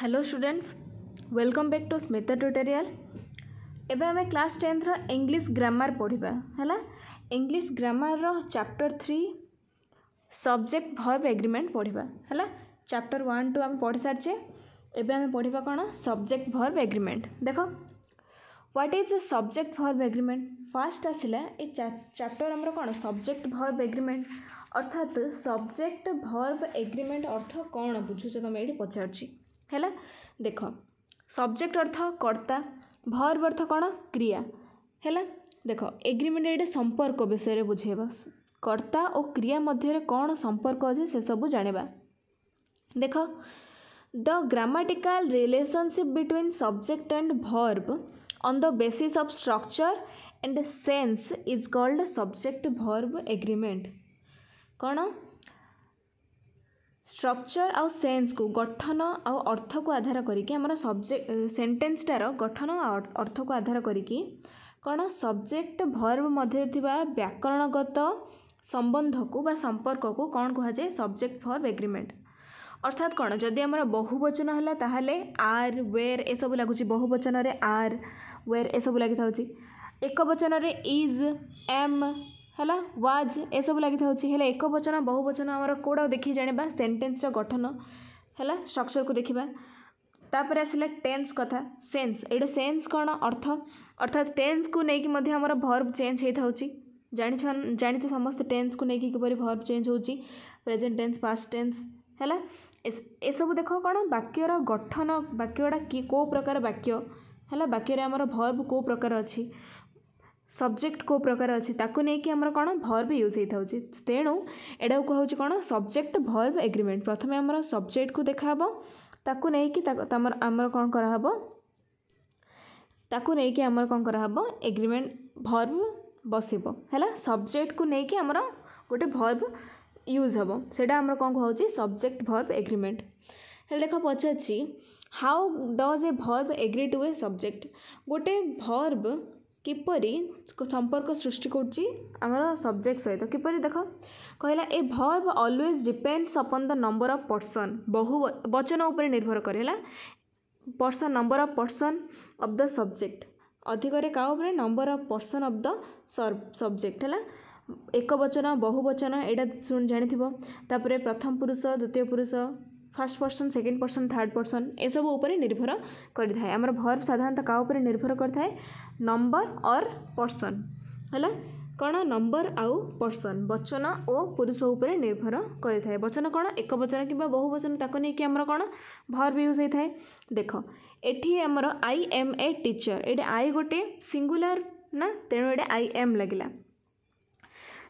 Hello students, welcome back to Smita tutorial. एबे हमें class 10th रो इंग्लिश ग्रामर पढ़िबा हैला। इंग्लिश ग्रामर रो चैप्टर 3 सब्जेक्ट वर्ब एग्रीमेंट पढ़िबा हैला। चैप्टर 1 टू हम पढ़ी सारछे। एबे हमें पढ़िबा कोन सब्जेक्ट वर्ब एग्रीमेंट। देखो what is a subject verb agreement. First आसिला ए चैप्टर हमर कोन सब्जेक्ट वर्ब एग्रीमेंट अर्थात सब्जेक्ट वर्ब एग्रीमेंट अर्थ कोन बुझुछ तुम एठी पछारछि हैला। देख सब्जेक्ट अर्थ कर्ता, वर्ब अर्थ कौन क्रिया हैला। देख एग्रीमेंट ये संपर्क विषय बुझेब, कर्ता और क्रिया मध्य कौन संपर्क अच्छे से सब जानिबा। देख the grammatical relationship between subject and verb on the basis of structure and sense is called subject verb agreement. कौन स्ट्रक्चर आउ सेंस को गठन आउ अर्थ को आधार करिकी हमर सब्जेक्ट सेंटेंसटार गठन और अर्थ को आधार करिकी कौन सब्जेक्ट वर्ब मध्य थिबा व्याकरणगत संबंध को बा संपर्क को कौन कहा जाए सब्जेक्ट वर्ब एग्रीमेंट। अर्थात कौन जदि हमर बहुवचन है ताहले आर वेर ए सब लागुची, बहुवचन रे आर वेर ए सब लागि थाउची, एक वचन रे इज एम हैला वाज ए सब लागि थाउची। हेले एक वचन बहुवचन हमर कोडा देखि जानिबा सेंटेंस रो गठन हैला स्ट्रक्चर को देखिबा। तापर आसिला टेंस कथा, सेंस एडे सेंस कौन अर्थ अर्थात टेंस को नेकी मध्ये हमर वर्ब चेंज हे थाउची। जानिछ समस्त टेंस को नेकी किपरि वर्ब चेंज होची, प्रेजेंट टेंस पास्ट टेंस हैला। ए सब देखो कौन वाक्यर गठन, वाक्यटा कि को प्रकार वाक्य हैला, वाक्य रे हमर वर्ब को प्रकार अछि, सब्जेक्ट को प्रकार अच्छी ताकू नहीं कि हमर कौन वर्ब यूज होता है। तेणु एडा कहूँ कौन सब्जेक्ट वर्ब एग्रीमेंट। प्रथम हमर सब्जेक्ट को देखा ताकू नहीं कि आमर कौन कराहब, ताकू नहीं कि आमर कौन कराहब एग्रीमेंट वर्ब बसिबो हैला। सब्जेक्ट को नहीं कि आमर गोटे वर्ब यूज हम सेटा आमर कौन कहूँ सब्जेक्ट वर्ब एग्रीमेंट। हेले देख पचारछि how does a verb agree to a subject. गोटे वर्ब किपरि संपर्क सृष्टि करछि आमर सब्जेक्ट सहित किपरि देख कहला a verb always depends upon the number of person. बहु वचन उपर निर्भर करेला person, number of person of the subject अधिक रे का उपर number of person of the subject हैला। एक वचन बहुवचन एटा सुन जानिथिबो, तापरे प्रथम पुरुष द्वितीय पुरुष first person second person third person ए सब ऊपर निर्भर करि थाए। हमर वर्ब साधारणतः का ऊपर निर्भर करि थाए नंबर और पर्सन हैला। कौन नंबर आउ पर्सन वचन और पुरुष ऊपर निर्भर करि थाए। वचन कौन एक वचन कि बहुवचन ताको नै कि हमर कौन वर्ब यूज होई थाए। देख एठी हमर आई एम ए टीचर, एटे आई गोटे सिंगुलर ना तेणु एटे आई एम लगिला।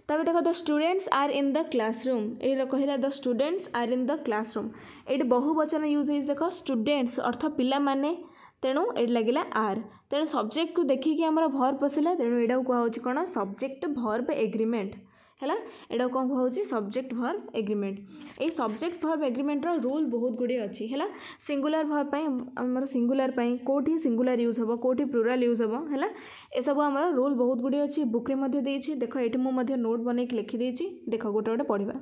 तब देख the students are in the classroom, ये कहला the students are in the classroom ये बहुवचन यूज हो। देख स्टूडेंट्स अर्थ पिला माने तेणु ये लगिला आर, तेणु सब्जेक्ट को देखिकी आमर वर्ब पसिला तेणु एटा कहूँ कौन सब्जेक्ट वर्ब एग्रीमेंट हैला। एटा कौन कहूँ सब्जेक्ट वर्ब एग्रीमेंट। ये सब्जेक्ट वर्ब एग्रीमेंट रो रूल बहुत गुड़े अच्छी हैला। सिंगुलर वर्ब पई हमर सिंगुलर पई कोठी सिंगुलर यूज हबो, कोठी प्लुराल यूज हबो हैला। ए सब हमर रूल बहुत गुड़े अच्छी, बुक रे मध्ये देछि। देखो एठी मु मध्ये नोट बनै के लिखि देछि, देखो गोटे गोटे पढ़िबा।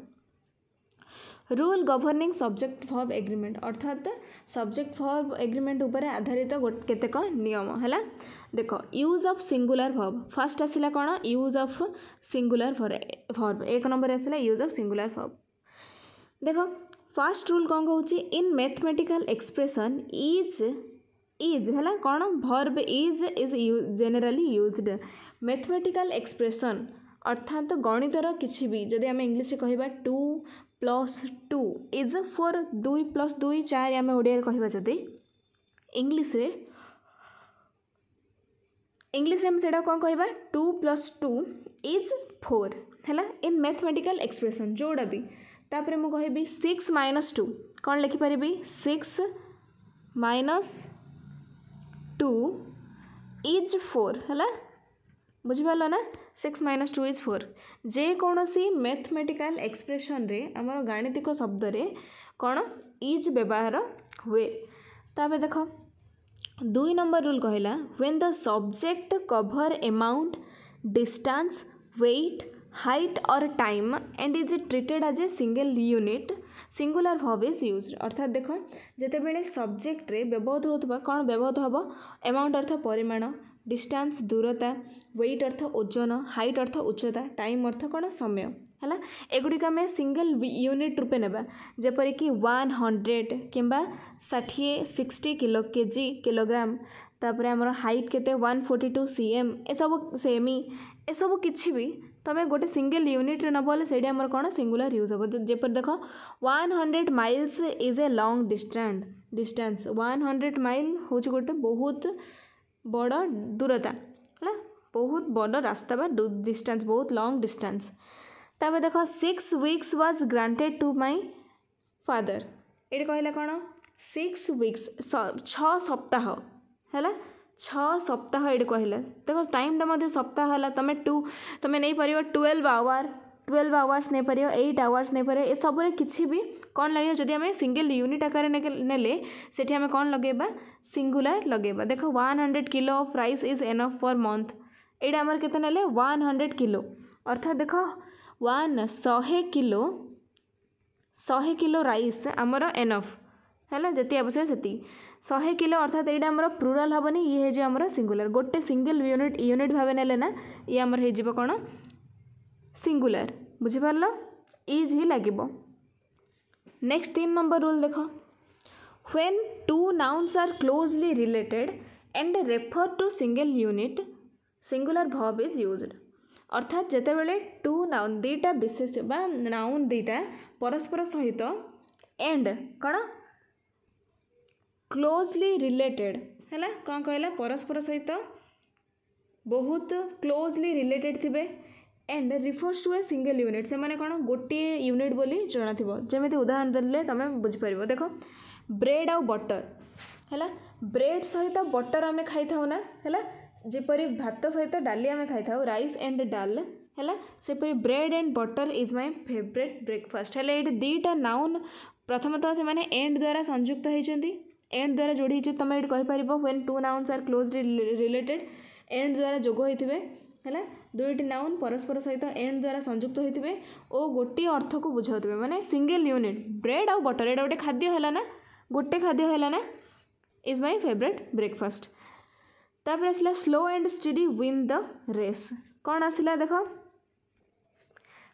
Rule governing subject verb agreement अर्थात सब्जेक्ट वर्ब एग्रीमेंट उपर आधारित केतेक नियम हैला। देख use of singular verb first आसिला कौन यूज ऑफ सिंगुलर वर्ब, एक नंबर आसिला यूज ऑफ सिंगुलर वर्ब। देख फर्स्ट रूल कौन कहूँ इन मैथमेटिकल एक्सप्रेशन इज हैला कौन verb is generally used. Mathematical expression अर्थात गणितर किछि भी जदि आम इंग्लिश कहबा 2+2 इज 4 2+2 4 आम ओडिया कहबा जदि इंग्लिश हम सेटा कौन कहबा 2+2 इज 4 हैला इन मैथमेटिकल एक्सप्रेशन जोड़ा भी। तापरे मु कहबी 6 - 2 कौन लिखि परिबी 6 - 2 इज 4 हैला। बुझिपाल ना 6 - 2 इज 4। जे कौन सी मैथमेटिकल एक्सप्रेशन रे आमर गाणितिक शब्द रे कौन इज व्यवहार हुए। ताबे देख 2 नंबर रूल कहला when the subject cover amount distance weight height और time and is treated as a single unit singular verb is used अर्थात देख जिते बेले सब्जेक्ट रे व्यवहृत होतबा कौन व्यवहृत हबो अमाउंट अर्थ परिमाण डिस्टेंस दूरता वेट अर्थ ओजन हाइट अर्थ उच्चता टाइम अर्थ कौन समय है एगुड़िक आम सिंगल यूनिट रूपे नेबा जेपरिक 100 किंबा 60 किलो केजी किलोग्राम तापर आमर हाइट केते 142 cm ए सब सेमी ए सब किछि भी तमें गोटे सिंगल यूनिट रे नबले सेडी हमर कोन सिंगुलर यूज हो जेपर देख 100 miles is a long distance 100 mile हूँ गोटे बहुत बड़ दूरता है बहुत बड़ रास्ता बा डिस्टेंस बहुत लॉन्ग डिस्टेंस तबे देख 6 weeks was granted to my father ये कहला कौन 6 weeks 6 सप्ताह है 6 सप्ताह ये कहला देख टाइम टा सप्ताह है तुम्हें नहीं पार 12 आवर्स नहीं पार 8 आवर्स नहीं पार ए सब किसी भी कौन लगे जदि आम सिंगल यूनिट आकार नेले सेठी आम कौन लगेबा सिंगुलर लगेबा देख 100 kilo of rice is enough for month एटा आमर केते नेले 100 किलो अर्थात देख 100 किलो राइस आमर एनफ है जी आवश्यक से 100 किलो अर्थात यहाँ आमर प्लुराल हेनी ये है आमर सिंगुलर गोटे सिंगल यूनिट भाव नेले ना ये आमर हो कौन सिंगुलर बुझिपार इज ही लगे। नेक्स्ट 3 नंबर रूल देख when 2 nouns are closely related and refer to single unit singular verb is used अर्थात जिते बेले 2 नाउन दीटा विशेष बा नाउन दीटा परस्पर सहित एंड कौन क्लोजली रिलेटेड है कौन कहला परस्पर सहित बहुत क्लोजली रिलेटेड थिबे and refers to a single unit से माने कौन गोटे यूनिट बोली जना थी जमी उदाहरण देले तुम बुझीपार देख ब्रेड आउ बटर है ब्रेड सहित बटर आम खाई था ना है जेपरी भात सहित डाली आम खाई था राइस एंड डाल है सेपरी bread and butter is my favourite breakfast है ये दीटा नाउन प्रथमतः से माने एंड द्वारा संयुक्त होती एंड द्वारा जोड़ी तुम ये कहीपर when 2 nouns are closely related and द्वारा जोग होते है दुईटी नाउन परस्पर सहित एंड द्वारा संयुक्त होते और गोटे अर्थ को बुझाते माने सिंगल यूनिट ब्रेड आउ बटर एटा गोटे खाद्य है ना गोटे खाद्य है ना इज माय फेवरेट ब्रेकफास्ट तापर आसला slow and steady win the race कौन आसला देख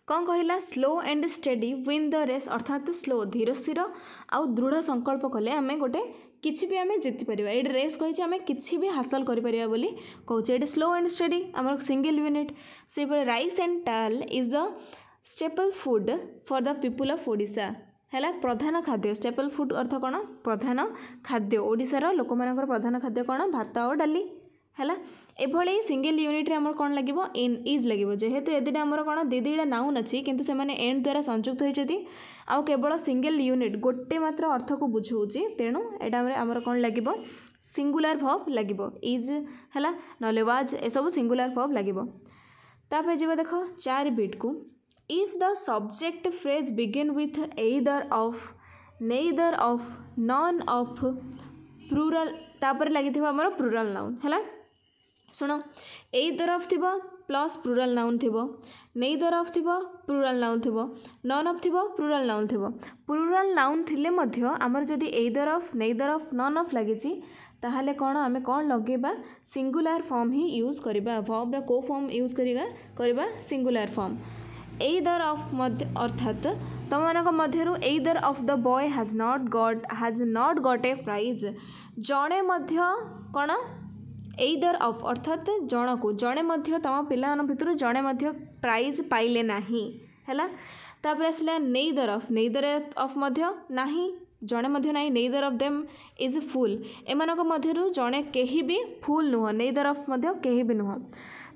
कौन कहला slow and steady win the race अर्थात स्लो धीर स्थिर आउ दृढ़ संकल्प कले आम गोटे किसी भी आम जीतिपर ये रेस कही आम किसी भी हासिल कर कहूँ स्लो एंड स्टेडी आम सिंगल यूनिट से राइस एंड डाल is the staple food for the people of Odisha है प्रधान खाद्य स्टेपल फूड अर्थ कौन प्रधान खाद्य ओडिशार लोक मान प्रधान खाद्य कौन भात और डाली है एभली सिंगल यूनिट रे हमर कौन लगे इन इज लगे जेहेतु एदिटा आमर कौन दीटा नाउन अच्छी किंतु से माने एंड द्वारा संयुक्त होती आउ केवल सिंगल यूनिट गोटे मात्र अर्थ को बुझाऊँगी तेणु यहाँ आमर कौन लगे सिंगुलर वर्ब लगे इज है नले वाज ए सब सिंगुलर वर्ब लगे तापर जी देख 4 बिट को if the subject phrase begin with either of neither of none of plural तापर लगी आमर प्लुरल नाउन है शुण either of the plus plural noun the neither of the plural noun the none of the plural noun the plural noun थिले मध्य आमर जदि either of neither of none of लगी ताहले कौन आम कौन लगेबा सिंगुलर फॉर्म ही यूज करबा वर्ब को फॉर्म यूज करबा सिंगुलर फॉर्म एइदर ऑफ अर्थात तुम मानक मध्यरु either of the boy has not got a prize जड़े मध्य कौन एइदर ऑफ अर्थात जन को जड़े मध्य तुम पिला भितर जड़े मध्य प्राइज पाइले नाही है तापर आसला नेइदर ऑफ मध्य नाही जड़े मध्य नाही नेइदर ऑफ देम इज फुल एमानक मध्यरु जड़े केही भी फुल नुह नेइदर ऑफ मध्य केही भी नुह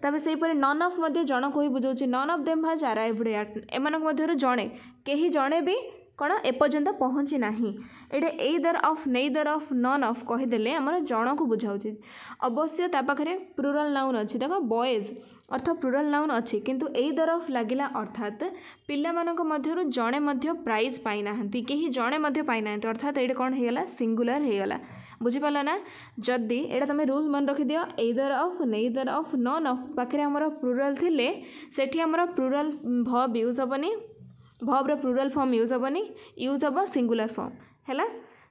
तापर से नॉन ऑफ मध्य जन को ही बुझाऊँ none of them has arrived at एमानक मध्यरु जड़े केही जड़े भी कौन एपर्यंत पहुँची ना ये either of neither of none of कहीदेले आमर जन को बुझाऊँ अवश्य ता पाखे प्लुरल नाउन अच्छी देख बॉयज अर्थ प्लुरल नाउन अच्छी किंतु एइदर ऑफ लगिला अर्थात पिला मानक मध्यरु जड़े मध्य प्राइज पाई नाहंती केही जड़े मध्य पाई नाहंती अर्थात ये कौन होगला सिंगुलर होगला बुझीपार ना जदि एटा तुम रूल मन रखिदि either of neither of none of पाखे आमर प्लुरल थिले सेठी आमर प्लुरल वर्ब यूज हेबनी भर्बर प्लूराल फॉर्म यूज हेनी यूज हम सिंगुलर फॉर्म है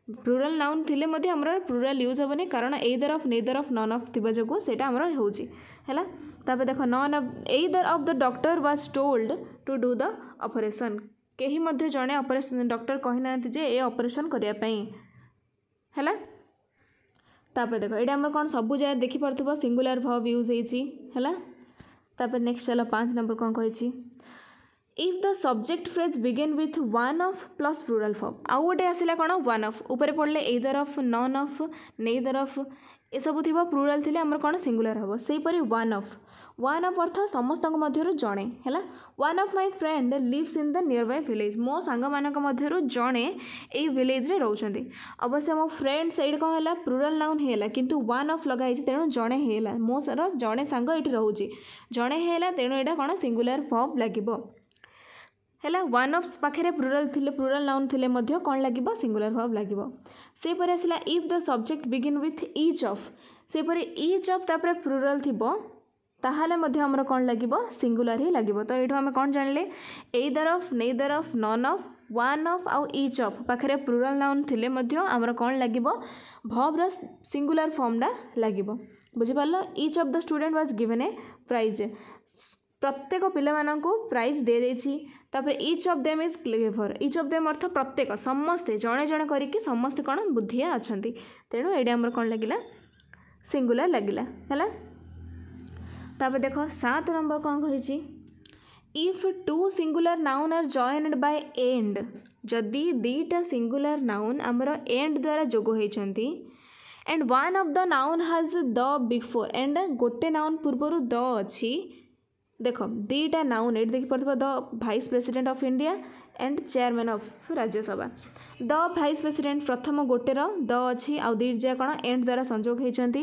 प्लूराल नाउन थिले मध्य हमर प्लूराल यूज हेनी कारण either of neither of none of थिबा जगो सेटा हमर होउची हैला तापर देखो none of either of the doctor was told to do the operation केही मध्य जणे ऑपरेशन डॉक्टर कहि नांती जे ए ऑपरेशन करिया पई हैला तापर देखो एटा हमर कोन सब जाय देखि परथबो सिंगुलर वर्ब यूज हेची हैला तापर नेक्स्ट चलो 5 नंबर कोन कहिची if the subject phrase begin with one of plus plural form आउ गोटे आसिला कोन वन ऑफ ऊपर पड़ले either of none of neither of ए सब थिबा प्लूराल थिले हमर कोन सिंगुलर हबो सेही परी वन ऑफ अर्थ समस्तक मध्यरु जणे हैला one of my friend lives in the nearby village मो सांग मानक मध्यरु जणे ए विलेज रे रहउछंती अवश्य मो फ्रेंड सेड कोन हैला प्लूराल नाउन हेला किंतु वन ऑफ लगा हिच तेनु जणे हेला मो सर जणे सांग एठी रहउची जणे हेला तेनु एटा कोन सिंगुलर वर्ब लागिबो हैला वन ऑफ पाखे प्लूराल नाउन थिले मध्य कौन लगे सिंगुलर वर्ब लगे से पर आसला if the subject begin with each of से पर ईच ऑफ तापर प्लूराल थिबो ताहाले मध्य हमर कौन लगे सिंगुलर ही लगे तो ये आम कौन जानले either of neither of none of one of आउ ईच ऑफ पाखे प्लूराल नाउन थिले मध्य हमर कौन लगे वर्ब सिंगुलर फॉर्मटा लगे बुझिपाल each of the student was given a prize प्रत्येक पिलामानंकु प्राइज दे देछि तापर each of them is clever each of them अर्थ प्रत्येक समस्ते जणे जणे करिके समस्ते कौन बुद्धिया अछंती तेणु एडे हमर कौन लगिला सिंगुलर लगिला हैला तापर देखो 7 नंबर कौन कहिछि if two singular noun are joined by and जदि दीटा सिंगुलर नाउन हमर एंड द्वारा जोग होइछंती and one of the noun has the before and गोटे नाउन पूर्वरु द अछि देख दीटा नाउन ये देखी पड़े the vice president of India and chairman of Rajya Sabha the vice president प्रथम गोटेर द अच्छी आउ दी जा कौन एंड द्वारा संजोग होती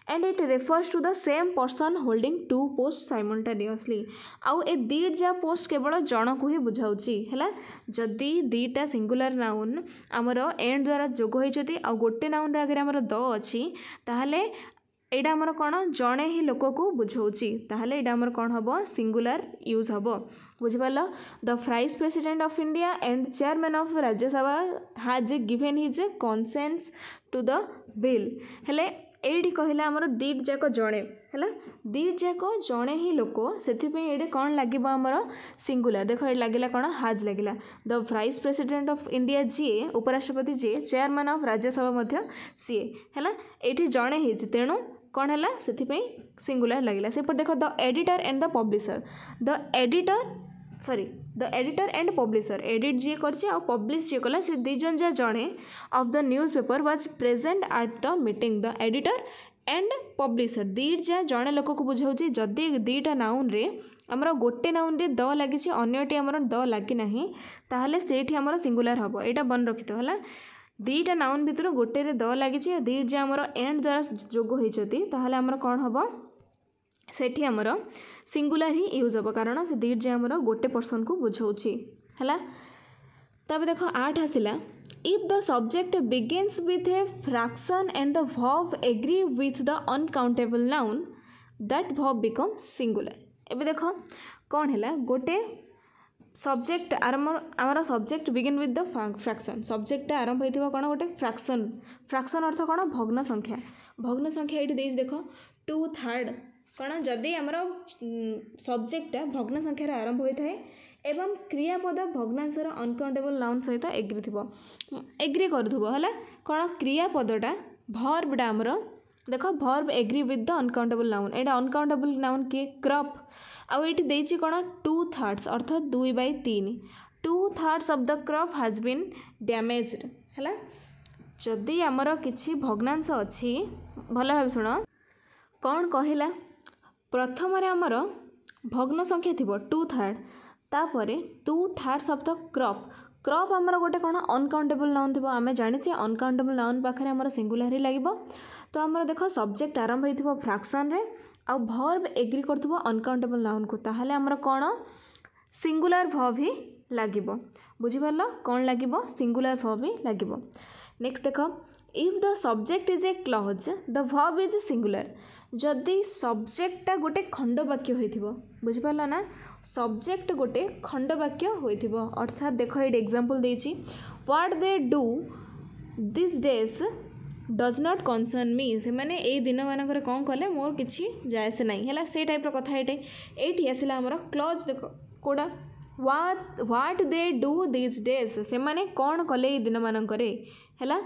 and it refers to the same person holding two post simultaneously आउ ए दीटा पोस्ट केवल जन को ही बुझाऊँगी है जदि दीटा सिंगुलर नाउन आमर एंड द्वारा जोग होती आउ गोटे नाउन आगे आमर द अच्छी ताहले एटा हमर कौन जड़े ही लोक को बुझाऊँगी ताहले एटा हमर कौन हम सिंगुलर यूज हम बुझिपाल the vice president of India and chairman of Rajya Sabha has given his consent to the bill हेले एडी कहला हमर दीट जाक जड़े है दीट जाक जड़े ही लोक से ये कौन लगे आमर सिंगुलर देख ये लगे कौन हाज लगे the vice president of India जीए उपराष्ट्रपति जीए चेयरमैन ऑफ राज्यसभा सी है ये जड़े ही तेणु कौन है से सिंगुलर लगे से देख the editor and the publisher the editor and publisher edit जी कर पब्लिश जी कला से दीजन जा जड़े of the newspaper was present at the meeting the editor and publisher दी जा जड़े लोक को बुझाऊँगी जदि दीटा नाउन रे आमर गोटे नाउन रे द लगी अन्यटी आमर द लगी ना ताहले सेठी आमर सिंगुलर हम यहाँ बन रखि तो है दीटा नाउन भितर गोटे रे द लगी दी जा आमर एंड द्वारा जोग होती ताहले आमर कौन हम सेठी आमर सिंगुलर ही यूज हम कारण से दीट जे आमर गोटे पर्सन को बुझाऊँगी है तब देख 8 आसला if the subject begins with a fraction and the verb agree with the uncountable noun that verb become singular एबे देख कौन है गोटे सब्जेक्ट आमर subject begin with the fraction subject आरंभ होता कौन गोटे फ्रैक्शन अर्थ कौन भग्न संख्या ये देख 2/3 कौन जदि आमर सब्जेक्टा भग्न संख्यार आरंभ होता है एवं क्रियापद भग्नांशर अनकाउंटेबल नाउन सहित एग्री करूथबो है कौन क्रियापदटा भर्बटा आमर देख verb agree with the uncountable noun एटा अनकाउंटेबल नाउन किए क्रप आउ ये देछि कौन 2/3 अर्थात 2/3 2/3 of the crop has been damaged है जदि आमर किछि भग्नांश अच्छी भल भाव शुण कौन कहला प्रथम आमर भग्न संख्या थी 2/3 तापर 2/3 ऑफ द क्रप आमर गोटे कौन अनकाउंटेबल नाउन थी आम जाने अनकाउंटेबल नाउन पाखे आमर सिंगुलर ही लगे तो आमर देख सब्जेक्ट आरंभ होता फ्रैक्शन रे आ भर्ब एग्री करथबो अनकाउंटेबल नाउन को ताहले आमर कौन सिंगुलर वर्ब ही लगे बुझिपाल कौन लगे सिंगुलर वर्ब ही लगे नेक्स्ट देख if the subject is a clause the verb is singular जदि सब्जेक्टटा गोटे खंड वाक्य होइथिबो बुझिपारल ना सब्जेक्ट गोटे खंड वाक्य होइथिबो अर्थात देख ये एग्जांपल देछि what they do this days does not concern me से माने ए दिन मानकर कौन कले मोर किछि जायसे नहीं हैला से टाइप रो कथा एठी आसिला हमर क्लज देखो कोडा what they do this days से माने कौन कले ए दिन मानकरे हैला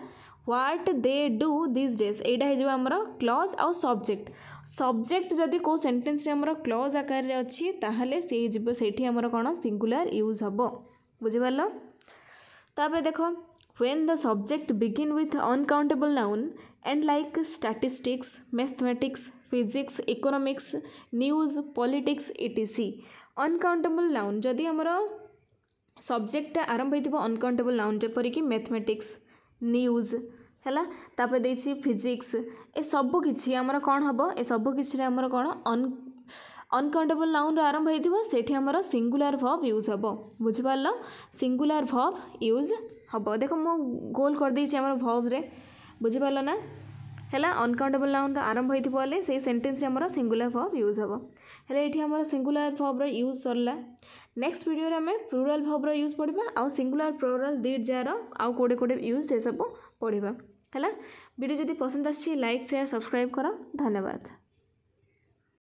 what they do this days एटा हे जो हमर क्लज आउ सब्जेक्ट जदि को सेंटेंस रे हमर क्लज आकार रे अछि ताहले से जीव सेठी हमर कोन सिंगुलर यूज हबो बुझि पारलो ताबे देखो when the subject begin with uncountable noun and like statistics mathematics physics economics news politics etc uncountable noun जदि हमर सब्जेक्ट आरंभ होइथिबो अनकाउंटेबल नाउन जेपरि कि मैथमेटिक्स न्यूज हैला तापर देछि फिजिक्स ए सब किछि हमर कोन हबो ए सब किछि रे हमर कोन अनकाउंटेबल नाउन रो आरंभ होइथिबो सेठी हमर सिंगुलर वर्ब यूज हबो बुझि पारलो सिंगुलर वर्ब यूज हबो देखो मो गोल कर देछि हमर वर्ब्स रे बुझि पारलो ना हैला अनकाउंटेबल नाउन रो आरंभ होइथिबो ले से सेंटेंस रे हमर सिंगुलर वर्ब यूज हबो हैला एठी हमर सिंगुलर वर्ब रो यूज सरला नेक्स्ट वीडियो रे हमें प्लूरल वर्ब रो यूज पढिबा आ सिंगुलर प्लूरल दीड जार आ कोडे कोडे यूज से सब पढिबा हैला वीडियो जदि पसंद आछि लाइक शेयर सब्सक्राइब करो धन्यवाद।